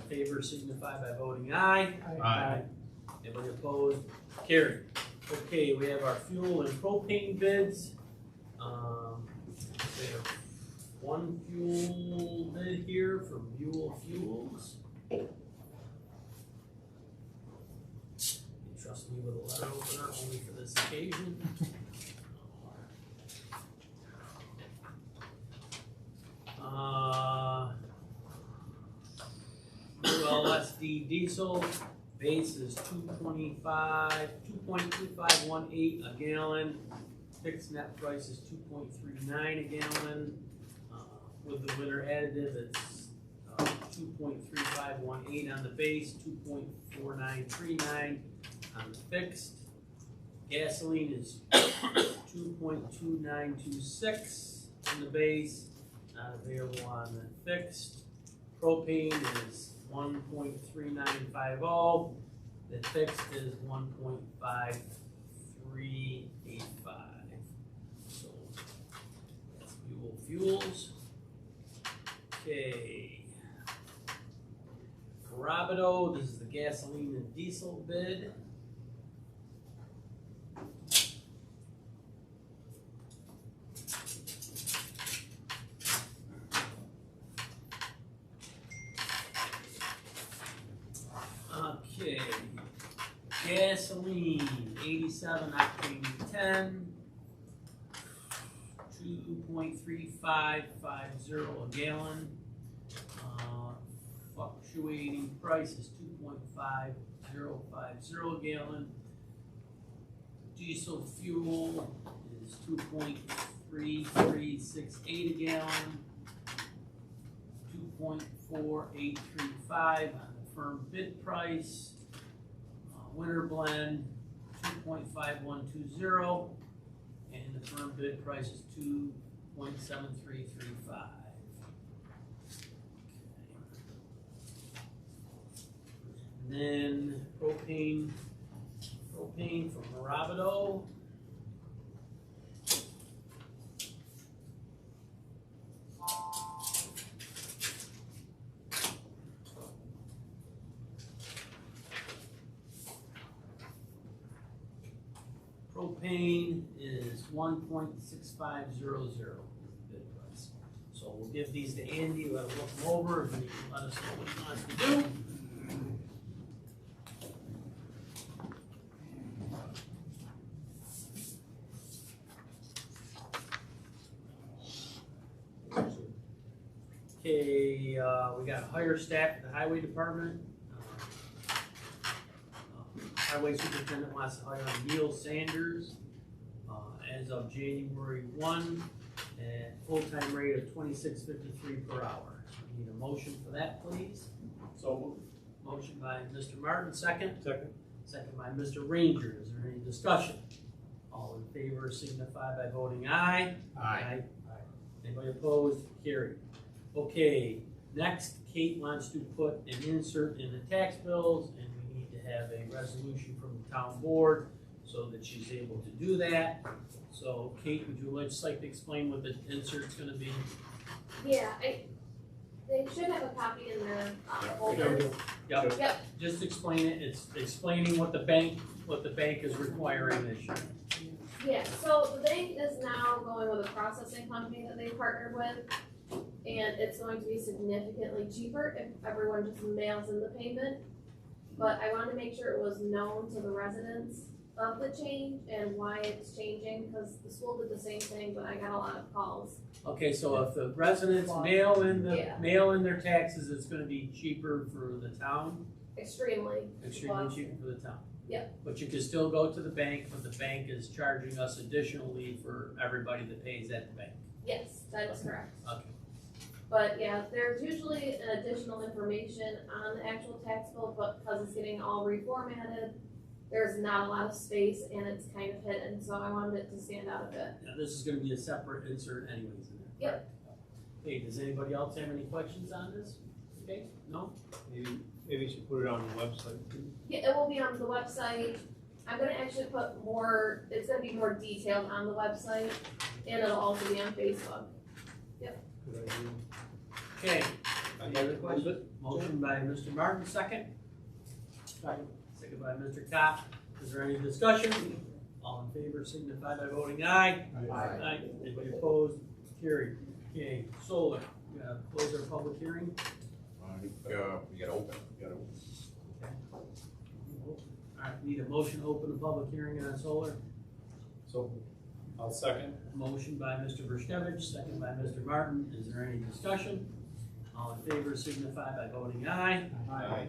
favor signify by voting aye. Aye. Anybody opposed? Carried. Okay, we have our fuel and propane bids. We have one fuel bid here from Buell Fuels. You trust me with a letter opener only for this occasion. ULSD diesel base is 2.2518 a gallon. Fixed net price is 2.39 a gallon. With the winter additive, it's 2.3518 on the base, 2.4939 on the fixed. Gasoline is 2.2926 on the base, not available on the fixed. Propane is 1.3950. The fixed is 1.5385. So that's Buell Fuels. Okay. Rabido, this is the gasoline and diesel bid. Okay, gasoline, 87 octane 10, 2.3550 a gallon. Fluctuating price is 2.5050 a gallon. Diesel fuel is 2.3368 a gallon. 2.4835 on the firm bid price. Winter blend 2.5120, and the firm bid price is 2.7335. And then propane from Rabido. Propane is 1.6500 bid price. So we'll give these to Andy, let him look them over, and he can let us know what he wants to do. Okay, we got hire staff at the highway department. Highway superintendent wants to hire Neil Sanders as of January 1 at full-time rate of $26.53 per hour. So we need a motion for that, please. So moved. Motion by Mr. Martin, second. Second. Second by Mr. Ranger. Is there any discussion? All in favor signify by voting aye. Aye. Anybody opposed? Carried. Okay, next, Kate wants to put an insert in the tax bills, and we need to have a resolution from the town board so that she's able to do that. So, Kate, would you just like to explain what the insert's gonna be? Yeah, they should have a copy in their folders. Yep. Just explain it. It's explaining what the bank is requiring this year. Yeah, so the bank is now going with a processing company that they partnered with, and it's going to be significantly cheaper if everyone just mails in the payment. But I wanted to make sure it was known to the residents of the change and why it's changing, because the school did the same thing, but I got a lot of calls. Okay, so if the residents mail in their taxes, it's gonna be cheaper for the town? Extremely. Cheaper for the town? Yep. But you can still go to the bank, but the bank is charging us additionally for everybody that pays at the bank. Yes, that is correct. Okay. But yeah, there's usually an additional information on the actual tax bill, but because it's getting all reformatted, there's not a lot of space and it's kind of hidden, so I wanted it to stand out a bit. Now, this is gonna be a separate insert anyways in there. Yep. Okay, does anybody else have any questions on this? Okay, no? Maybe you should put it on the website. Yeah, it will be on the website. I'm gonna actually put more, it's gonna be more detailed on the website, and it'll also be on Facebook. Good idea. Okay, Any other questions? Motion by Mr. Martin, second. Second by Mr. Cop. Is there any discussion? All in favor signify by voting aye. Aye. Anybody opposed? Carried. Okay, solar. We gotta close our public hearing. We gotta open. Alright, need a motion to open the public hearing on solar. So, I'll second. Motion by Mr. Burskevich, second by Mr. Martin. Is there any discussion? All in favor signify by voting aye. Aye.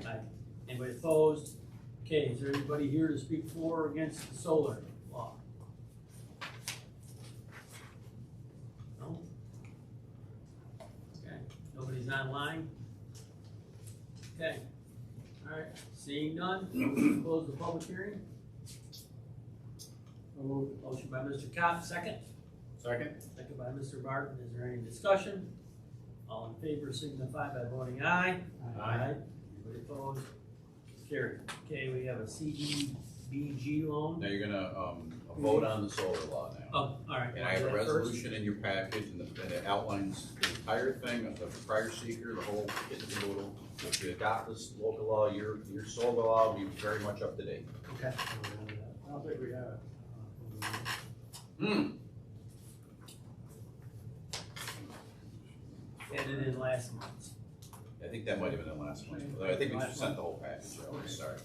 Anybody opposed? Okay, is there anybody here to speak for or against the solar law? No? Okay, nobody's online? Okay, alright, seeing none, motion to close the public hearing. Motion by Mr. Cop, second. Second. Second by Mr. Martin. Is there any discussion? All in favor signify by voting aye. Anybody opposed? Carried. Okay, we have a CDBG loan. Now you're gonna, vote on the solar law now. Oh, alright. And I have a resolution in your package, and it outlines the entire thing of the prior seeker, the whole kit and caboodle. If you adopt this local law, your solar law will be very much up to date. Okay. I don't think we have it. Added in last month. I think that might have been the last one. I think we sent the whole package, I'm sorry.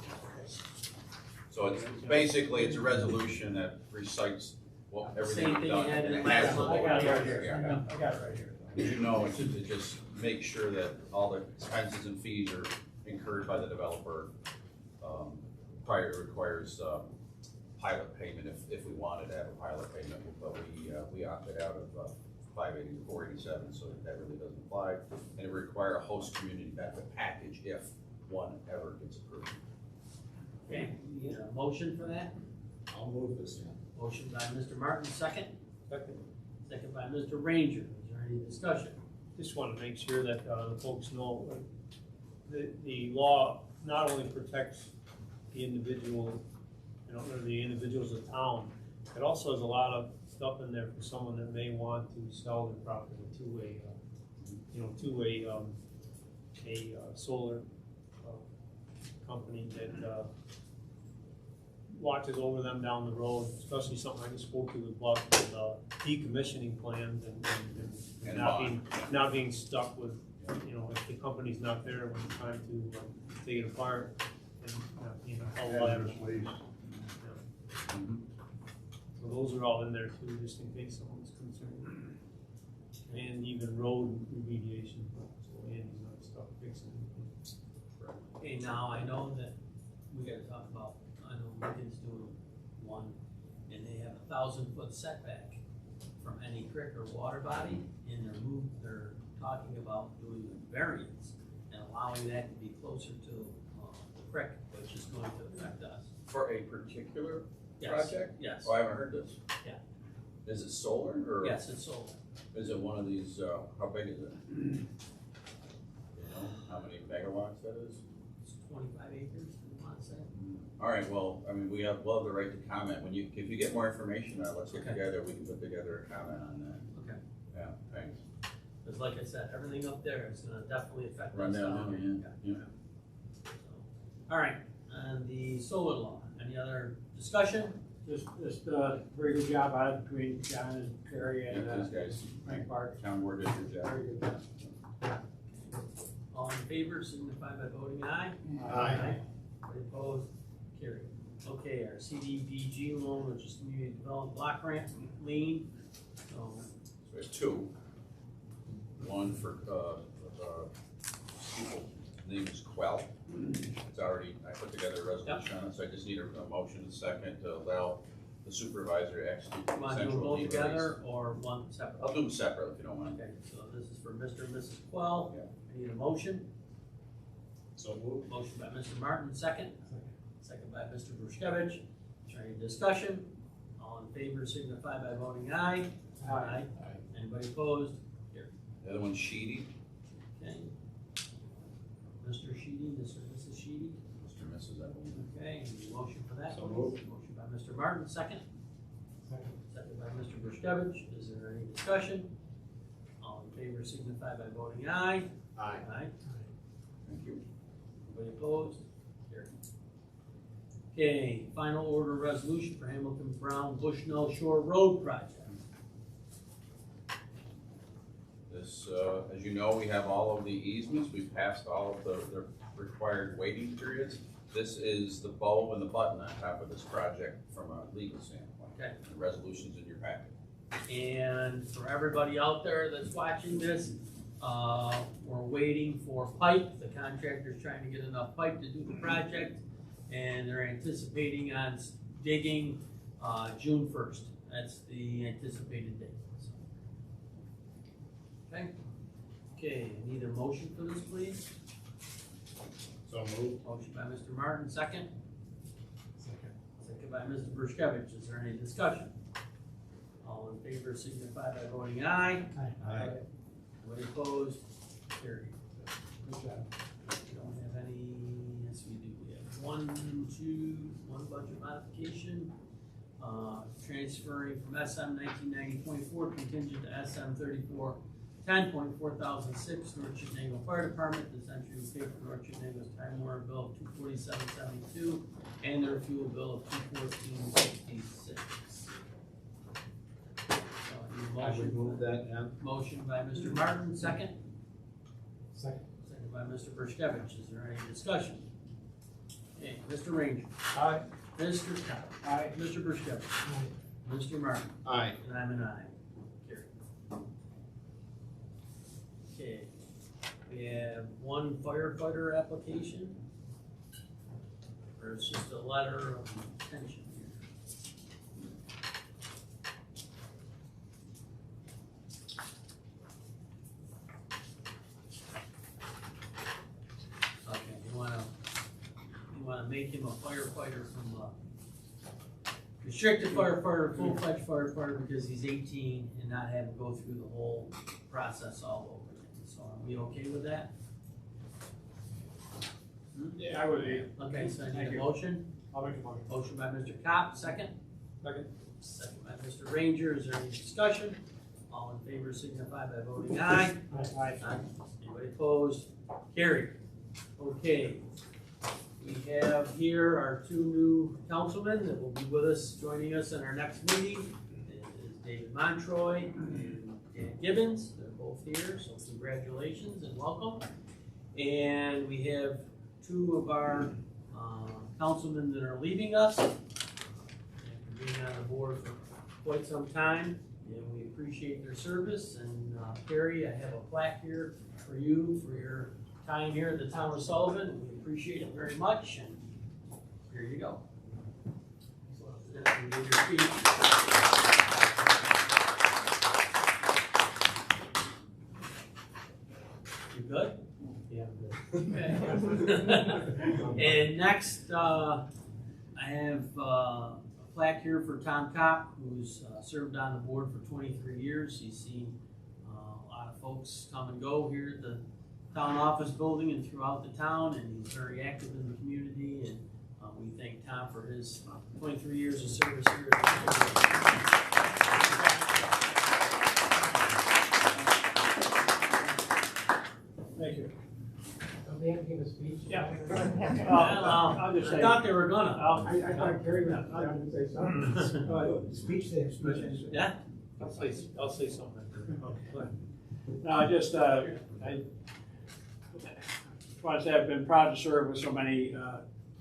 So it's basically, it's a resolution that recites what everything Same we've thing done. you had in and it last has the month. local I got it right law. here. Yeah. I got it right here. As you know, it just makes sure that all the expenses and fees are incurred by the developer. Prior, it requires pilot payment if we wanted to have a pilot payment, but we opted out of 580 to 487, so that really doesn't apply. And it would require a host community benefit package if one ever gets approved. Okay, you get a motion for that? I'll move this. Motion by Mr. Martin, second. Second. Second by Mr. Ranger. Is there any discussion? Just want to make sure that the folks know the law not only protects the individual, or the individuals of town, it also has a lot of stuff in there for someone that may want to sell their property to a solar company that watches over them down the road, especially something I just spoke to with Buck, with decommissioning plans and not being stuck with, if the company's not there when it's time to take it apart and, all that. So those are all in there too, just in case someone's concerned. And even road remediation, so Andy's not stuck fixing anything. Okay, now I know that we gotta talk about, I know Lincoln's doing one, and they have 1,000-foot setback from any creek or water body, and they're talking about doing a variance and allowing that to be closer to the creek, which is going to affect us. For a particular Yes. project? Yes. Oh, I haven't heard this. Yeah. Is it solar or? Yes, it's solar. Is it one of these, how big is it? You know, how many megawatts that is? It's 25 acres, I want to say. All right, well, I mean, we'll have the right to comment. If you get more information, let's get Okay. together, we can put together a comment on that. Okay. Yeah, thanks. Because like I said, everything up there is gonna definitely affect us. Run down, here. yeah. So, all right, and the solar law, any other discussion? Just very good job out of between John and Terry and Yeah, these guys, Frank Park. town board did your job. Very good job. All in favor, signify by voting aye. Aye. Any opposed? Carried. Okay, our CDBG loan, which is Community Development Block Grant lien. So, So there's two. One for, people's name is Quell. It's already, I put together a resolution on it, so I just need a motion and second to allow the supervisor to execute you want to do them central both lien together or one separate? I'll do them separate if you don't mind. Okay, so this is for Mr. and Mrs. Quell. Yeah. I need a motion. So move. Motion by Mr. Martin, second. Second by Mr. Burskevich. Is there any discussion? All in favor signify by voting aye. Aye. Anybody opposed? The other one's Sheedy, Okay. Mr. Sheedy, Mr. and Mrs. Sheedy. Mr. and Mrs. Evelyn. Okay, any motion for that? So please? moved. Motion by Mr. Martin, second. Second by Mr. Burskevich. Is there any discussion? All in favor signify by voting aye. Aye. Aye. Thank you. Anybody opposed? Carried. Okay, final order resolution for Hamilton Brown Bushnell Shore Road project. This, as you know, we have all of the easements, we've passed all of the required waiting periods. This is the bow and the button on top of this project from a legal standpoint. Okay. The resolution's in your packet. And for everybody out there that's watching this, we're waiting for pipe. The contractor's trying to get enough pipe to do the project, and they're anticipating on digging June 1st. That's the anticipated date. Okay. Okay, need a motion for this, please? So moved. Motion by Mr. Martin, second. Second. Second by Mr. Berskevich. Is there any discussion? All in favor signify by voting aye. Aye. Anybody opposed? Carried. Good job. We don't have any, yes we do. We have one budget modification. Transferring from SM 1990.4 contingent to SM 3410.4006 North Chittenango Fire Department. This entry will pay for North Chittenango's Time Warner bill of $247.72 and their fuel bill of $214.66. I would move that, yeah. Motion by Mr. Martin, second. Second. Second by Mr. Berskevich. Is there any discussion? Okay, Mr. Ranger. Aye. Mr. Cobb. Aye. Mr. Berskevich. Mr. Martin. Aye. And I'm an aye. Carried. Okay, we have one firefighter application. Or it's just a letter of intention here. Okay, you wanna make him a firefighter from restricted firefighter, full-fledged firefighter because he's 18 and not have to go through the whole process all over again. So are we okay with that? Yeah, I would be. Okay, so I Thank need a you. motion. I'll make a motion. Motion by Mr. Kopp, second. Second. Second by Mr. Ranger. Is there any discussion? All in favor signify by voting aye. Aye. Aye. Anybody opposed? Carried. Okay. We have here our two new councilmen that will be with us, joining us in our next meeting. It is David Montroy and Dan Gibbons. They're both here, so congratulations and welcome. And we have two of our councilmen that are leaving us. After being on the board for quite some time, and we appreciate their service. And Carrie, I have a plaque here for you for your time here at the town of Sullivan. We appreciate it very much, and here you go. So, you can give your speech. You good? Yeah. Okay. And next, I have a plaque here for Tom Kopp, who's served on the board for 23 years. He's seen a lot of folks come and go here at the town office building and throughout the town, and he's very active in the community, and we thank Tom for his 23 years of service here. Thank you. They have to give a speech. Yeah. I'll just say, I thought they were gonna. I thought Kerry was going to say something. Speech, they have speech. Yeah? I'll say something. No, I just want to say I've been proud to serve with so many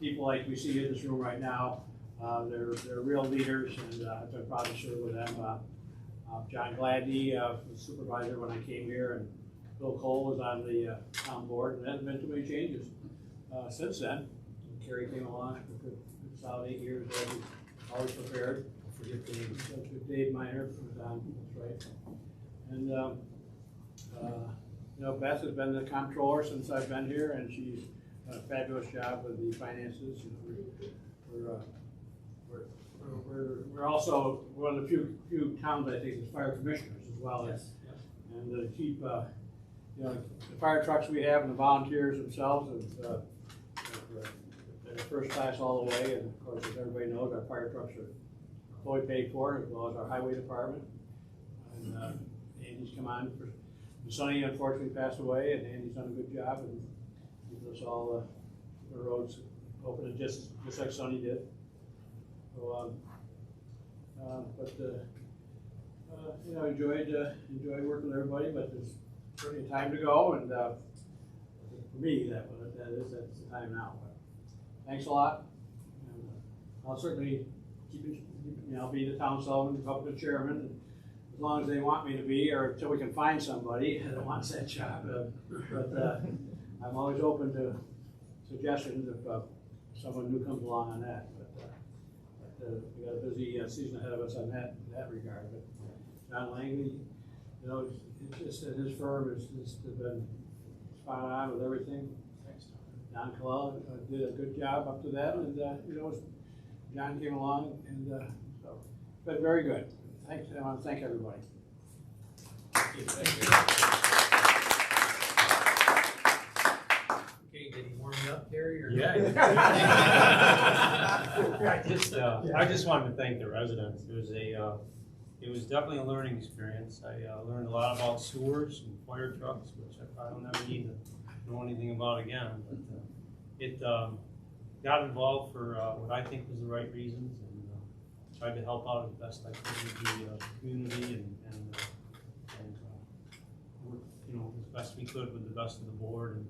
people like we see in this room right now. They're real leaders, and I've been proud to serve with them. John Gladney was supervisor when I came here, and Bill Cole was on the town board, and there hasn't been too many changes since then. Kerry came along for a good solid 8 years, always prepared. Forget Dave. Dave Minor was on, that's right. And you know, Beth has been the comptroller since I've been here, and she's done a fabulous job with the finances. You know, we're also one of the few towns I think is fire commissioners as well. Yes. And to keep you know, the fire trucks we have and the volunteers themselves is they're first class all the way. And of course, as everybody knows, our fire trucks are fully paid for, as well as our highway department. And Andy's come on for Sonny unfortunately passed away, and Andy's done a good job and keeping us all, the roads open, just like Sonny did. So, you know, enjoyed working with everybody, but there's certainly time to go, and, for me, that's the time now. But thanks a lot. And, I'll certainly be the town sullivan, Republican chairman, and as long as they want me to be, or until we can find somebody that wants that job. But I'm always open to suggestions if someone new comes along on that. But we got a busy season ahead of us on that in that regard. But John Langley, you know, it's just that his firm has been spot on with everything. Don Kalal did a good job up to that, and you know, John came along, and so it's been very good. Thanks. I want to thank everybody. Okay, did he warm you up, Terry, or? Yeah. I just wanted to thank the residents. It was definitely a learning experience. I learned a lot about sewers and fire trucks, which I probably will never need to know anything about again. But it got involved for what I think was the right reasons, and tried to help out as best I could with the community and work, you know, as best we could with the best of the board. And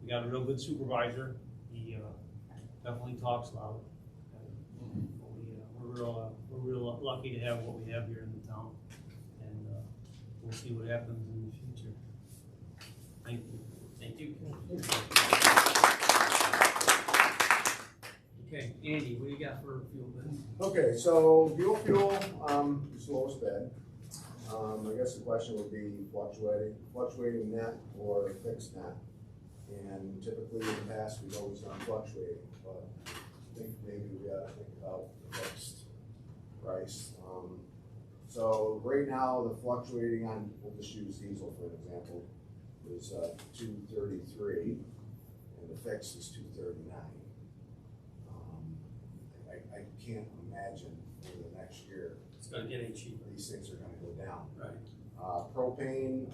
we got a real good supervisor. He definitely talks loud. We're real lucky to have what we have here in the town, and we'll see what happens in the future. Thank you. Thank you. Okay, Andy, what do you got for fuel then? Okay, so fuel, is the lowest bid. I guess the question would be fluctuating net or fixed net. And typically in the past, we've always done fluctuating, but I think maybe we ought to think about the fixed price. So right now, the fluctuating on, we'll just use diesel for an example, is $2.33, and the fixed is $2.39. I can't imagine over the next year It's gonna get any cheaper. these things are gonna go down. Right. Propane,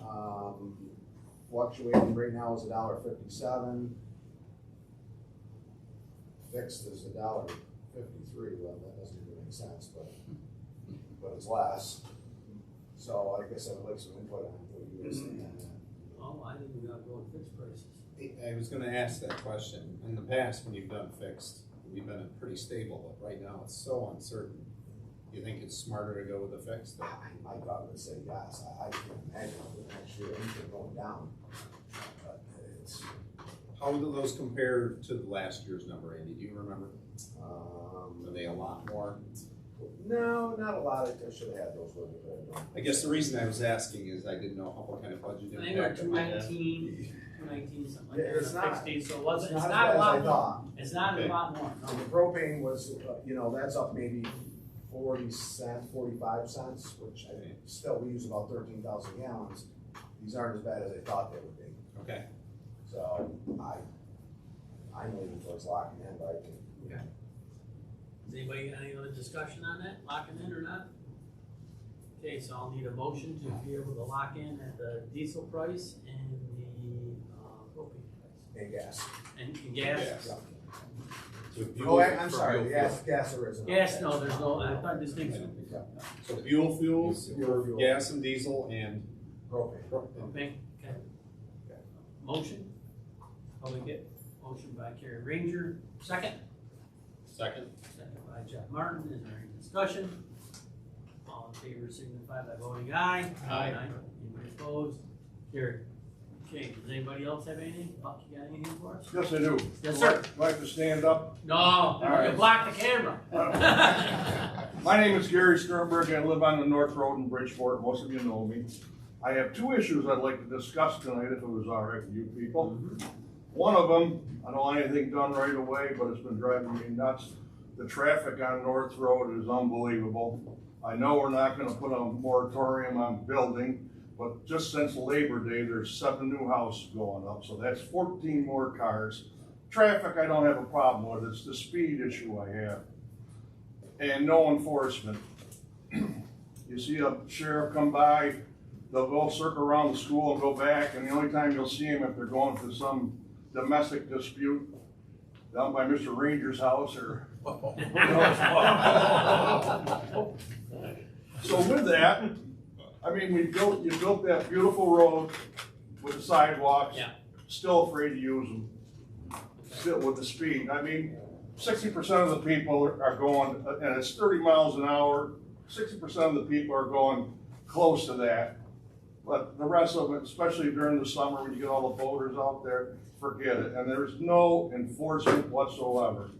fluctuating right now is $1.57. Fixed is $1.53. Well, that doesn't even make sense, but it's less. So I guess I would like some input on what you guys think on that. Oh, I think we gotta go with fixed prices. I was gonna ask that question. In the past, when you've done fixed, we've been pretty stable, but right now it's so uncertain. Do you think it's smarter to go with the fixed? My gut would say yes. I can't imagine for the next year anything going down. But it's, How do those compare to the last year's number, Andy? Do you remember? Are they a lot more? no, not a lot. I should have had those with me, but I don't. I guess the reason I was asking is I didn't know what kind of budget I think we're impact it might have. 219, something like Yeah, that. it's not- 60, so it wasn't, It's it's not not as a bad lot as I more. thought. It's not a Okay. lot more, The no. propane was, that's up maybe 40 cents, 45 cents, which still, we use about 13,000 gallons. These aren't as bad as I thought they would be. Okay. So I'm leaning towards locking in, but I think. Okay. Does anybody got any other discussion on that, locking in or not? Okay, so I'll need a motion to be able to lock in at the diesel price and the propane price. And gas. And gas? Yeah. So Oh, fuel, I'm sorry, gas there isn't. Gas, no, there's no, I thought this thing's so fuels Fuel. for gas and diesel and Propane. propane, okay. Motion? Public it, motion by Kerry Ranger, second? second. Second by Jeff Martin, is there any discussion? All in favor signify by voting aye. Aye. Anybody opposed? Carried. Okay, does anybody else have anything? Buck, you got anything for us? Yes, I do. Yes, sir. Like to stand up. No, you right. block the camera. My name is Gary Sternberg. I live on the North Road in Bridgeport. Most of you know me. I have two issues I'd like to discuss tonight, if it was all right with you people. One of them, I don't want anything done right away, but it's been driving me nuts. The traffic on North Road is unbelievable. I know we're not gonna put a moratorium on building, but just since Labor Day, there's 7 new houses going up, so that's 14 more cars. Traffic, I don't have a problem with, it's the speed issue I have. And no enforcement. You see a sheriff come by, they'll go circle around the school and go back, and the only time you'll see them if they're going to some domestic dispute down by Mr. Ranger's house or. So with that, I mean, you built that beautiful road with the sidewalks. Yeah. Still afraid to use them, still with the speed. I mean, 60% of the people are going, and it's 30 miles an hour, 60% of the people are going close to that. But the rest of it, especially during the summer when you get all the boaters out there, forget it. And there's no enforcement whatsoever.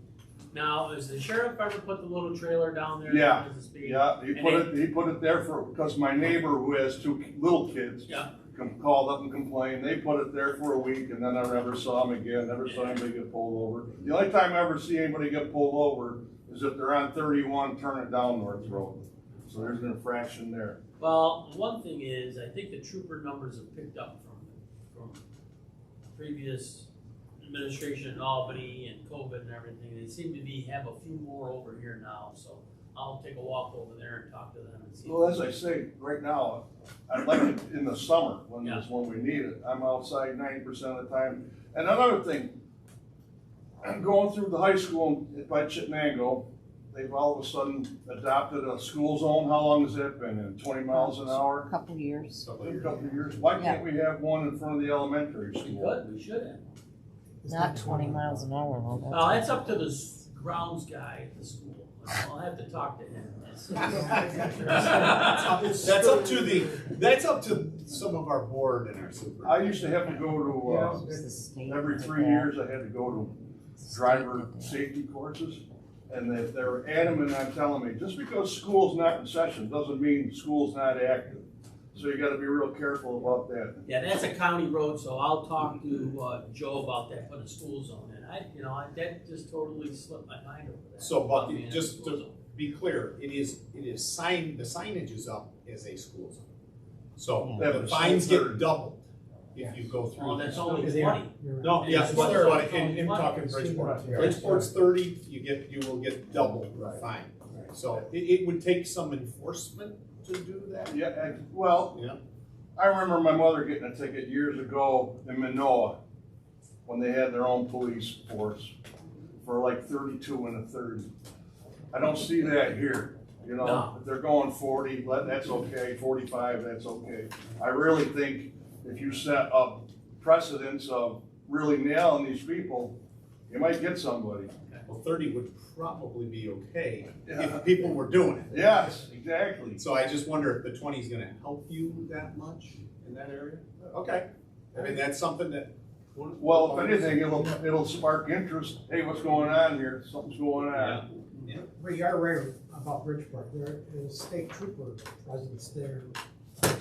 Now, has the sheriff ever put the little trailer down there? Yeah. That has the speed? Yeah, he And put it there because my neighbor who has two little kids Yeah. called up and complained. They put it there for a week and then I never saw him again, never saw anybody get pulled over. The only time I ever see anybody get pulled over is if they're on 31 turning down North Road. So there's an infraction there. Well, one thing is, I think the trooper numbers have picked up from previous administration in Albany and COVID and everything. They seem to have a few more over here now, so I'll take a walk over there and talk to them and see. Well, as I say, right now, I'd like it in the summer when we need it. I'm outside 90% of the time. And another thing, I'm going through the high school by Chittenango. They've all of a sudden adopted a school zone. How long has that been in? 20 miles an hour? Couple years. A couple of years. Why can't we have one in front of the elementary We school? could, we should have. Not 20 miles an hour. Well, Well, that's up to the grounds guy at the school. I'll have to talk to him. That's up to some of our board and our super. I used to have to go to, every 3 years, I had to go to driver safety courses. And they were adamant on telling me, just because school's not in session doesn't mean school's not active. So you gotta be real careful about that. Yeah, that's a county road, so I'll talk to Joe about that, put a school zone in. That just totally slipped my mind over that. So, About Bucky, being a just school to zone. be clear, the signage is up as a school zone. So Yeah, the but fines it's get doubled if you go through. Well, that's that. only Because they 20. are- you're right. No, yes, It's but still- in talking Bridgeport. Bridgeport's 30, you will get double Right. fine. So it would take some enforcement to do that. Yeah, well, Yeah. I remember my mother getting a ticket years ago in Manoa when they had their own police force for like 32 and a 30. I don't see that here, you know, No. if they're going 40, that's okay, 45, that's okay. I really think if you set up precedents of really nailing these people, you might get somebody. Well, 30 would probably be okay Yeah. if people were doing it. Yes, exactly. So I just wonder if the 20 is gonna help you that much in that area? Okay, I mean, that's something that. Well, if anything, it'll spark interest. Hey, what's going on here? Something's going on. But you are right about Bridgeport, there is state trooper presence there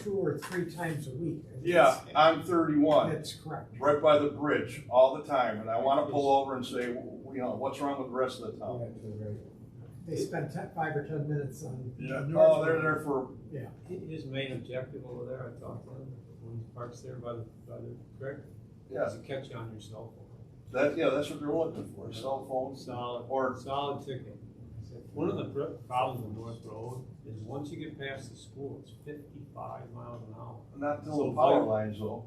2 or 3 times a week. And Yeah, I'm 31, That's correct. right by the bridge all the time, and I want to pull over and say, you know, what's wrong with the rest of the town? They spend 5 or 10 minutes on. North Oh, they're Road. there for, His main objective over there, I talked to him, when he parks there by the creek, yeah, is to catch you on your cell phone. that's what they're looking for, cell phones. Or- Solid ticket. One of the problems with North Road is once you get past the school, it's 55 miles an hour. Not till So the power like- lines though.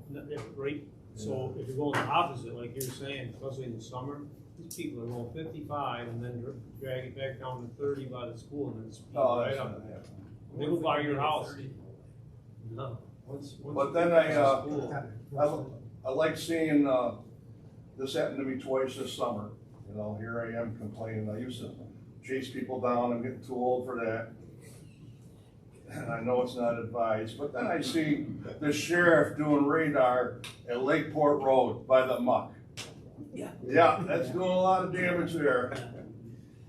Right, so if you're going the opposite, like you're saying, especially in the summer, these people are going 55 and then drag it back down to 30 by the school and then speed Oh, right that's up. not happening. They go by your house. 30. No. Once But you then get past the school, I like seeing, this happened to me twice this summer. You know, here I am complaining. I used to chase people down. I'm getting too old for that. And I know it's not advised, but then I see the sheriff doing radar at Lakeport Road by the muck. Yeah. Yeah, that's doing a lot of damage there.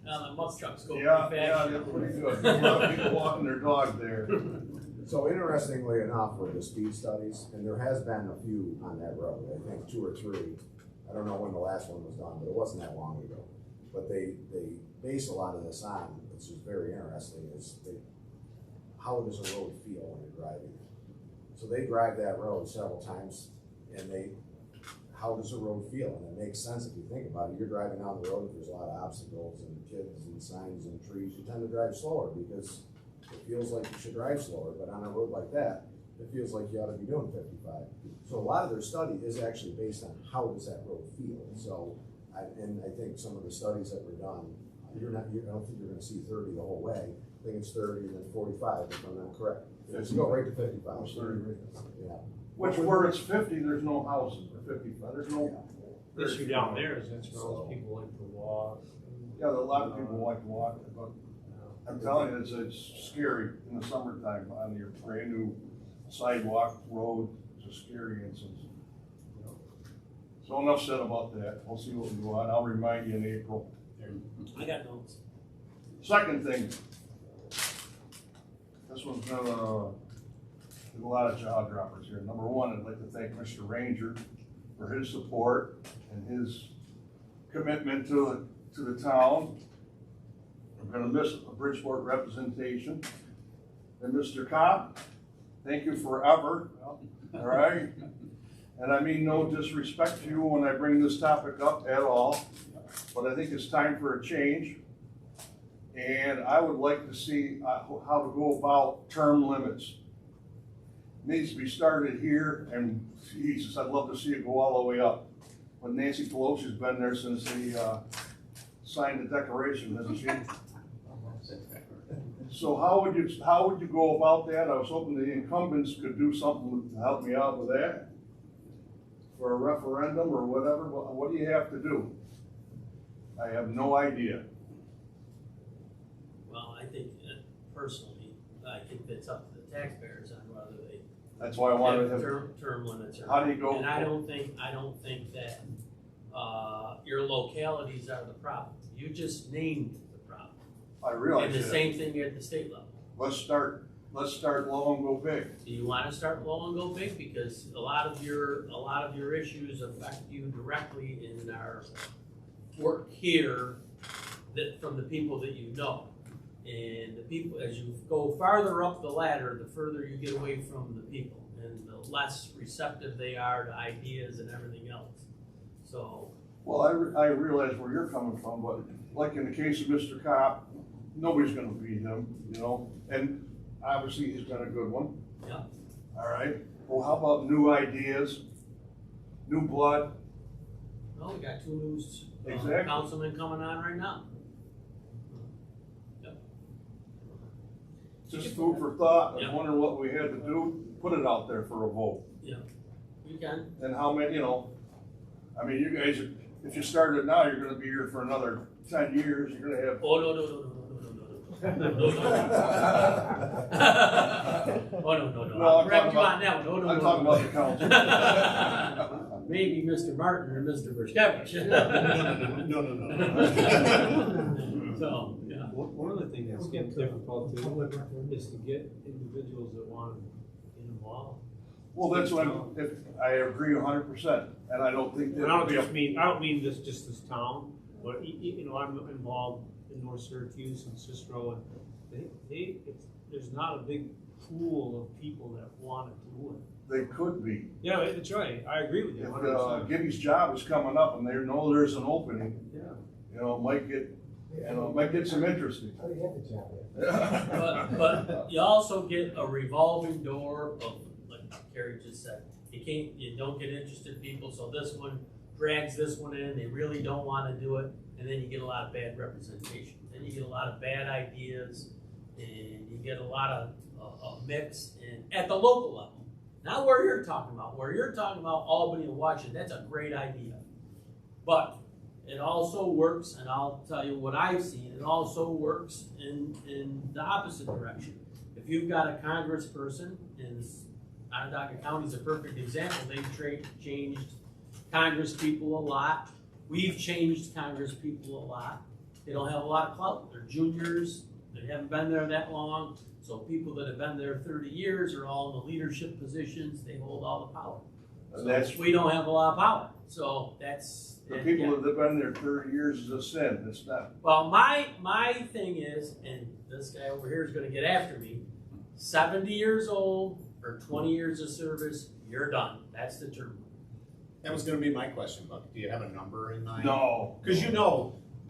Now the muck trucks go pretty Yeah, fast. they're pretty good. A lot of people walking their dog there. So interestingly enough, with the speed studies, and there has been a few on that road, I think 2 or 3. I don't know when the last one was done, but it wasn't that long ago. But they base a lot of this on, which is very interesting, how does a road feel when you're driving it? So they drive that road several times, and how does a road feel? And it makes sense if you think about it. You're driving down the road, if there's a lot of obstacles and kids and signs and trees, you tend to drive slower because it feels like you should drive slower. But on a road like that, it feels like you ought to be doing 55. So a lot of their study is actually based on how does that road feel. So, I think some of the studies that were done, I don't think you're gonna see 30 the whole way. I think it's 30 and then 45, if I'm not correct. Let's go right to 55. Yeah. Which where it's 50, there's no houses, or 55, there's no. The issue down there is that's where all those people like to walk. Yeah, a lot of people like to walk, but I'm telling you, it's scary in the summertime on your brand new sidewalk road. It's a scary instance. So enough said about that. We'll see what we go on. I'll remind you in April. I got notes. Second thing, this one's been there's a lot of jaw droppers here. Number one, I'd like to thank Mr. Ranger for his support and his commitment to the town. I'm gonna miss a Bridgeport representation. And Mr. Cobb, thank you forever, all right? And I mean no disrespect to you when I bring this topic up at all, but I think it's time for a change. And I would like to see how to go about term limits. It needs to be started here, and Jesus, I'd love to see it go all the way up. But Nancy Pelosi's been there since they signed the declaration, hasn't she? So how would you go about that? I was hoping the incumbents could do something to help me out with that. For a referendum or whatever, what do you have to do? I have no idea. Well, I think personally, I think that's up to the taxpayers on whether they That's why I wanted to have have, term limits or. how do you go? And I don't think that your localities are the problem. You just named the problem. I realize And the that. same thing at the state level. Let's start low and go big. Do you wanna start low and go big? Because a lot of your issues affect you directly in our work here from the people that you know. And the people, as you go farther up the ladder, the further you get away from the people and the less receptive they are to ideas and everything else. So, Well, I realize where you're coming from, but like in the case of Mr. Kopp, nobody's gonna beat him, and obviously he's done a good one. yeah. All right, well, how about new ideas, new blood? Well, we got two new Exactly. councilmen coming on right now. Just food for thought. I was Yeah. wondering what we had to do, put it out there for a vote. You can. And how many, I mean, you guys, if you started now, you're gonna be here for another 10 years, you're gonna have. Oh, no. Oh, no. No, I'll I'm correct talking you about- on that one. No. I'm talking about the council. Maybe Mr. Martin or Mr. Berskevich. No. So, yeah. One of the things that's getting difficult too is to get individuals that want to get involved. Well, that's what I agree 100%, and I don't think that. And I don't mean this just this town, but I'm involved in North Syracuse and Cicero, and there's not a big pool of people that want to do it. They could be. Yeah, that's right. I agree with you. If 100%. Gibby's job is coming up and they know there's an opening, Yeah. might get some interest. How do you have the job yet? But you also get a revolving door of, like Carrie just said, you don't get interested people, so this one drags this one in, they really don't wanna do it, and then you get a lot of bad representation. Then you get a lot of bad ideas, and you get a lot of mix at the local level. Not where you're talking about. Where you're talking about Albany and Washington, that's a great idea. But it also works, and I'll tell you what I've seen, it also works in the opposite direction. If you've got a congressperson, and Onondaga County is a perfect example, they've changed Congress people a lot. We've changed Congress people a lot. They don't have a lot of clout. They're juniors, they haven't been there that long. So people that have been there 30 years are all in the leadership positions, they hold all the power. So we don't have a lot of power, so that's. The people that have been there 30 years is a sin, it's not. Well, my thing is, and this guy over here is gonna get after me, 70 years old or 20 years of service, you're done, that's the term. That was gonna be my question, Buck. Do you have a number in mind? No. Cause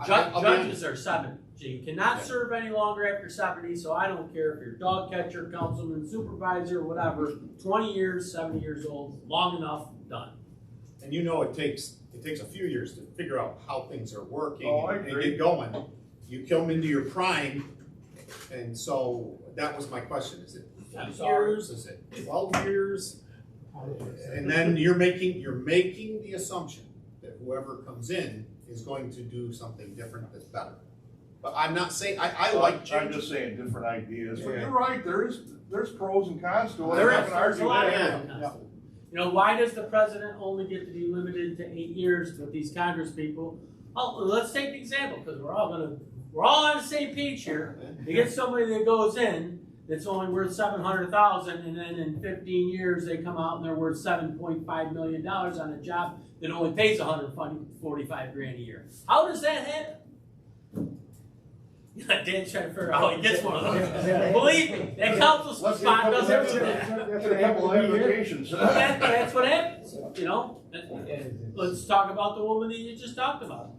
Judges are 70. So you cannot Yeah. serve any longer after 70, so I don't care if you're dog catcher, councilman, supervisor, whatever, 20 years, 70 years old, long enough, done. And you know it takes a few years to figure out how things are working Oh, I and agree. get going. You come into your prime, and so that was my question, is it 5 years, is it 12 years? And then you're making the assumption that whoever comes in is going to do something different that's better. But I'm not saying, I like I'm change. just saying different ideas, but Yeah. you're right, there's pros and cons to it. There I'm is, not gonna there's a argue lot of that. different. You know, why does the president only get to be limited to 8 years with these Congress people? Oh, let's take the example, because we're all on the same page here. You get somebody that goes in that's only worth $700,000, and then in 15 years they come out and they're worth $7.5 million on a job that only pays $145 grand a year. How does that happen? Dan's trying to figure out how he gets one of those. Believe me, that council Let's spot get a couple doesn't do of- that. Get a couple of applications. That's what happens, you know? Let's talk about the woman that you just talked about.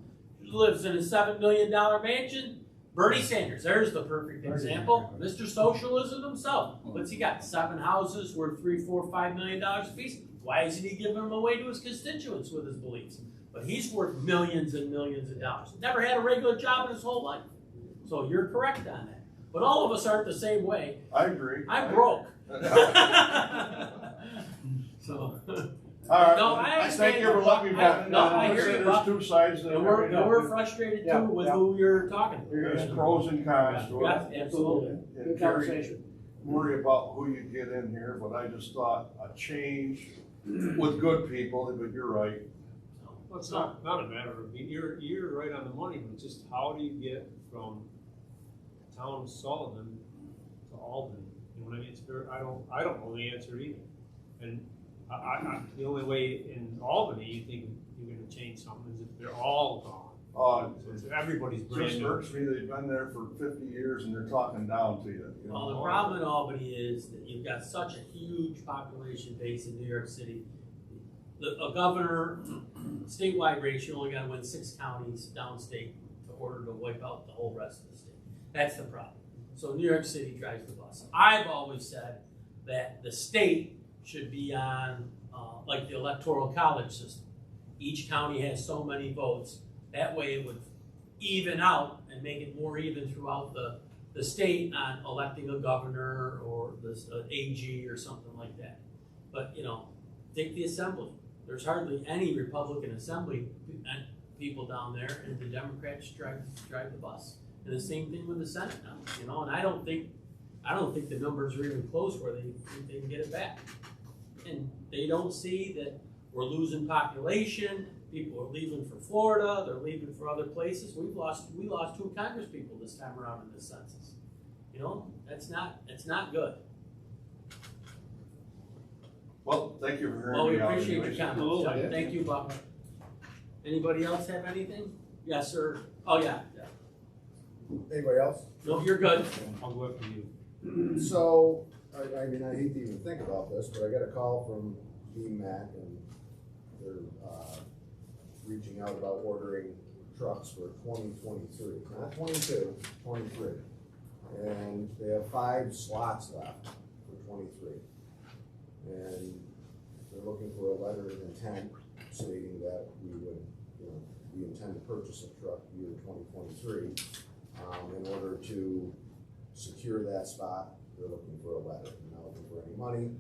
She lives in a $7 million mansion. Bernie Sanders, there's the perfect example. Mr. Socialism himself. What's he got? 7 houses worth $3, $4, $5 million apiece. Why isn't he giving them away to his constituents with his beliefs? But he's worth millions and millions of dollars. Never had a regular job in his whole life. So you're correct on that. But all of us aren't the same way. I agree. I'm broke. So. All right, No, I I thank you for letting me I- vote. no, I hear you, There's Bob. 2 sides to And we're every. frustrated Yeah, too with yeah. who you're talking to. There's pros and cons to it. Yeah, absolutely. And Good Jerry, conversation. worry about who you get in here, but I just thought a change with good people, but you're right. Well, it's not a matter of, you're right on the money, but just how do you get from town of Sullivan to Albany? You know what I mean? It's very, I don't know the answer either. And the only way in Albany you think you're gonna change something is if they're all gone. So it's everybody's It brand just new. irks me, they've been there for 50 years and they're talking down to you. You Well, know? the problem in Albany is that you've got such a huge population base in New York City. A governor, statewide race, you only gotta win 6 counties downstate in order to wipe out the whole rest of the state. That's the problem. So New York City drives the bus. I've always said that the state should be on, like the electoral college system. Each county has so many votes. That way it would even out and make it more even throughout the state on electing a governor or an AG or something like that. But, you know, take the assembly. There's hardly any Republican assembly people down there, and the Democrats drive the bus. And the same thing with the Senate now, you know, and I don't think the numbers are even close where they think they can get it back. And they don't see that we're losing population, people are leaving for Florida, they're leaving for other places. We lost 2 Congress people this time around in this census. You know, it's not good. Well, thank you for hearing Well, we me out. appreciate your anyways. comments, Chuck. Yeah. Thank you, Bob. Anybody else have anything? Yes, sir. Oh, yeah. Anybody else? No, you're good. I'll go after you. So, I mean, I hate to even think about this, but I got a call from BMAC and they're, reaching out about ordering trucks for 2023, not 22, 23. And they have 5 slots left for 23. And they're looking for a letter of intent stating that we intend to purchase a truck year 2023. In order to secure that spot, they're looking for a letter. They're not looking for any money.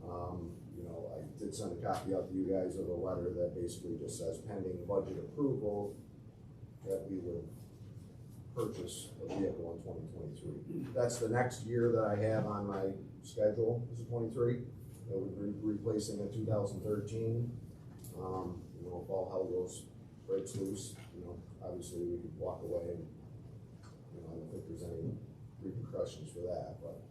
I did send a copy out to you guys of a letter that basically just says pending budget approval that we would purchase a vehicle in 2023. That's the next year that I have on my schedule, is 23. That would be replacing a 2013. If all hell breaks loose, obviously we could walk away and I don't think there's any repercussions for that, but.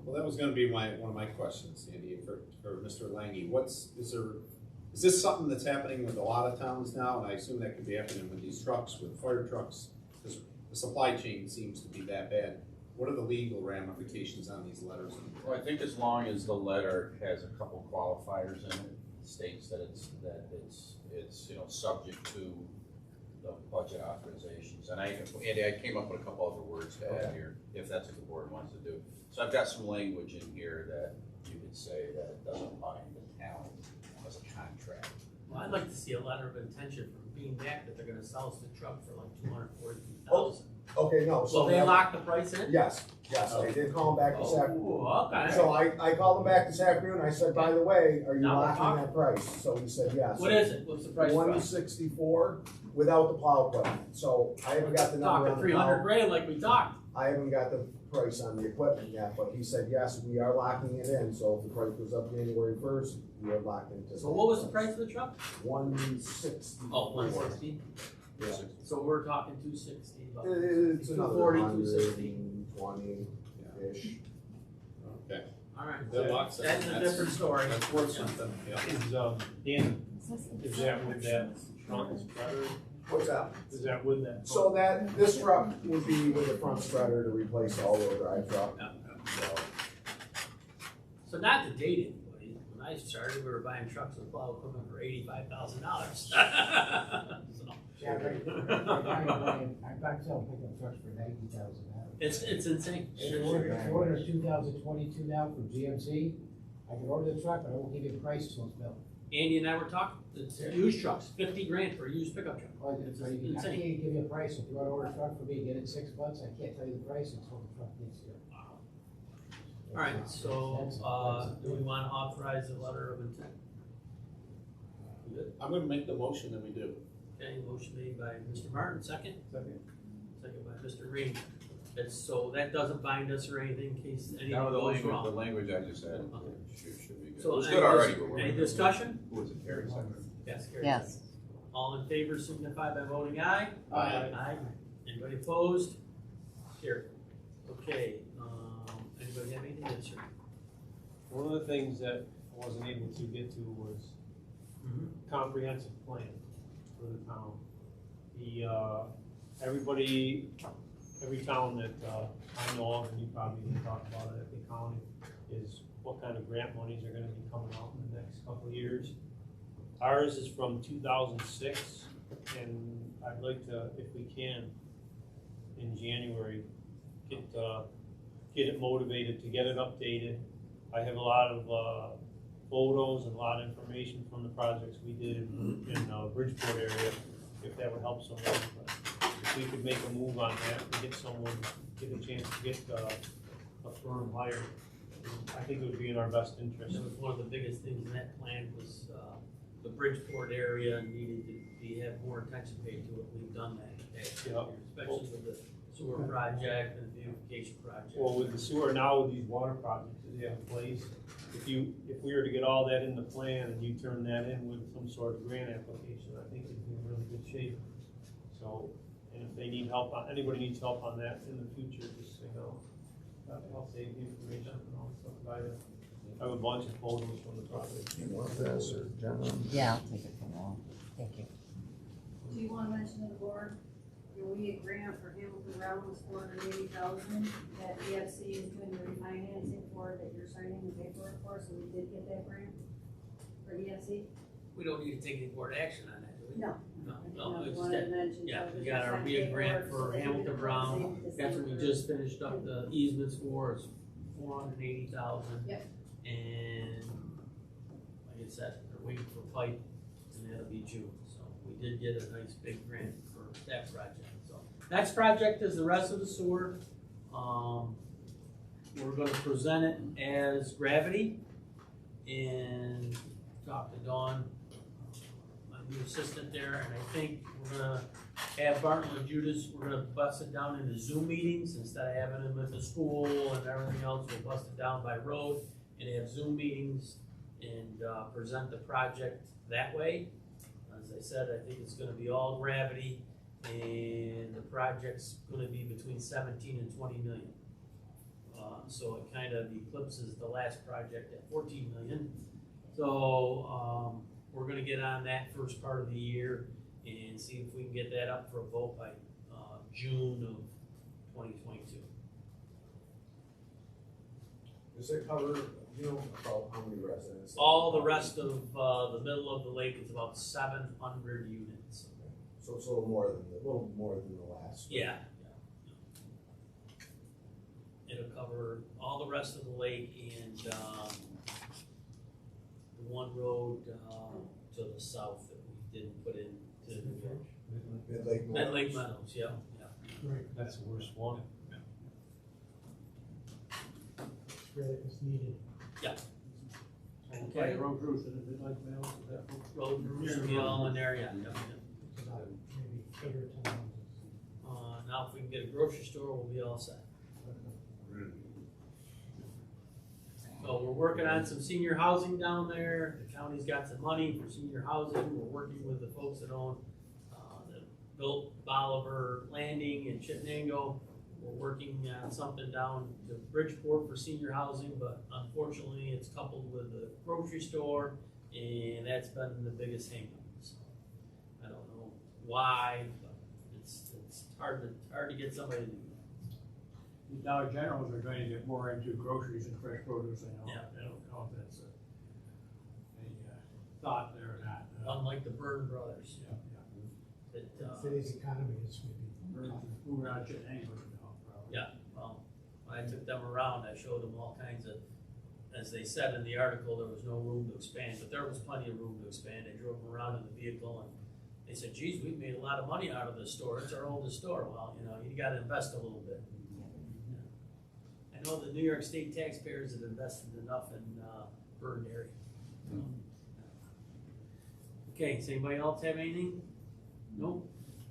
Well, that was gonna be one of my questions, Andy, for Mr. Lange. Is this something that's happening with a lot of towns now? And I assume that could be happening with these trucks, with fire trucks, because the supply chain seems to be that bad. What are the legal ramifications on these letters? Well, I think as long as the letter has a couple qualifiers in it, states that it's subject to the budget authorizations. And Andy, I came up with a couple other words to add here, if that's what the board wants to do. So I've got some language in here that you could say that it doesn't bind the town as a contract. Well, I'd like to see a letter of intention from being back that they're gonna sell us the truck for like $242,000. Okay, no, so. Will they that- lock the price in? Yes, I did call him back this afternoon. Oh, okay. So I called him back this afternoon, I said, by the way, are you Now we're locking talking. that price? So he said, yes. What is it? What's the price? for us? $164 without the plow equipment, so I haven't got the number Talking on the 300 plow. grand like we talked. I haven't got the price on the equipment yet, but he said, yes, we are locking it in, so if the price goes up January 1st, we are locked into. So what was the price of the truck? 160. Oh, 160. Yeah. So we're talking 260. about It's another 240, 260. 120-ish. Okay. All right. That locks it. That's a different story. That's worth something, yeah. Is, Dan, is that with that front spreader? What's that? Is that with that? So that, this truck would be with the front spreader to replace the all-wheel drive truck. So, So not to date anybody, when I started, we were buying trucks with plow equipment for $85,000. Yeah, I bought some pickup trucks for $90,000. It's insane. If you order a 2022 now from GMC, I can order the truck, but I won't give you a price until it's built. Andy and I were talking, it's used trucks, 50 grand for a used pickup truck. I It's can't insane. give you a price. If you want to order a truck for me, get it in 6 months. I can't tell you the price until the truck gets here. All right, so, do we want to authorize a letter of intent? Good. I'm gonna make the motion that we do. Okay, motion made by Mr. Martin, second? Second. Second by Mr. Green. So that doesn't bind us or anything in case anything Now, goes the wrong. language I just had Okay. should be good. It So was any good already, dis- but we're. Any discussion? Who was it, Terry? Second? Yes, Gary. Yes. All in favor signify by voting aye. Aye. Aye. Anybody opposed? Carried. Okay, anybody have anything to answer? One of the things that I wasn't able to get to was comprehensive plan for the town. Every town that I know of, and you probably can talk about it at the county, is what kind of grant monies are gonna be coming out in the next couple of years. Ours is from 2006, and I'd like to, if we can, in January, get it motivated, to get it updated. I have a lot of photos and a lot of information from the projects we did in Bridgeport area, if that would help someone. But if we could make a move on that, and get a chance to get a firm hired, I think it would be in our best interest. That was one of the biggest things in that plan was, the Bridgeport area needed to have more attention paid to it. We've done that, Yeah. especially with the sewer project and the beautification project. Well, with the sewer now, with these water projects that you have in place, if we were to get all that in the plan and you turn that in with some sort of grant application, I think it'd be in really good shape. So, and if they need help, anybody needs help on that in the future, just say no. I'll save the information and all that stuff. I have a bunch of photos from the project. You want this, or John? Yeah, I'll take it from now. Thank you. Do you want to mention to the board, we a grant for Hamilton Rollins for $480,000 that EFC is doing the refinancing for, that you're signing the paperwork for, so we did get that grant for EFC? We don't need to take any board action on that, do we? No. No, We it's wanted that, to mention. yeah, so we that got you our sign RIA grant paperwork so for they can Hamilton do the Brown. closing That's what we December. just finished up the easements for, it's $480,000. Yep. And like I said, they're waiting for pipe, and that'll be June, so we did get a nice big grant for that project, so. Next project is the rest of the sewer. We're gonna present it as gravity, and talk to Dawn, my new assistant there, and I think we're gonna have Barton and Judas, we're gonna bust it down into Zoom meetings, instead of having them at the school and everything else, we'll bust it down by road and have Zoom meetings and, present the project that way. As I said, I think it's gonna be all gravity, and the project's gonna be between 17 and 20 million. So it kind of eclipses the last project at 14 million. So, we're gonna get on that first part of the year and see if we can get that up for a vote by, June of 2022. Does it cover, about how many residents? All the rest of, the middle of the lake is about 700 units. So it's a little more than the last. Yeah. It'll cover all the rest of the lake and, the one road, to the south that we didn't put in to Mid-Lake Red Lake Meadows. Meadows, yeah. Right, That's the worst one. where it was needed. Okay, road crews in the Mid-Lake Meadows, is that? Road crews will be all in there, yeah. It's about maybe 8 or 10 houses. Now if we can get a grocery store, we'll be all set. So we're working on some senior housing down there. The county's got some money for senior housing. We're working with the folks that own, that built Bolivar Landing and Chittenango. We're working on something down to Bridgeport for senior housing, but unfortunately it's coupled with a grocery store, and that's been the biggest hang up. So I don't know why, but it's hard to get somebody to do that. The Dollar Generals are going to get more into groceries and fresh produce, I know. Yeah. I don't know if that's a thought there or not. Unlike the Burn Brothers. Yeah, That, Today's economy is maybe. Moving out to Anchorage now, probably. yeah, well, when I took them around, I showed them all kinds of, as they said in the article, there was no room to expand, but there was plenty of room to expand. I drove them around in the vehicle and they said, geez, we've made a lot of money out of this store. It's our oldest store. Well, you gotta invest a little bit. I know the New York State taxpayers have invested enough in, Burn area. Okay, does anybody else have anything? Nope.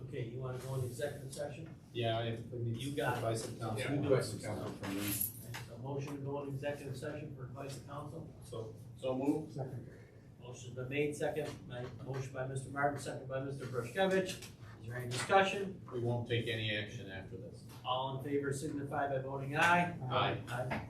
Okay, you wanna go into executive session? Yeah, if we need. You got it. Advice of counsel. Yeah, Advice of counsel from me. So motion to go into executive session for advice of counsel? So move. Second. Motion's been made, motion by Mr. Martin, second by Mr. Brushkevich. Is there any discussion? We won't take any action after this. All in favor signify by voting aye. Aye. Aye.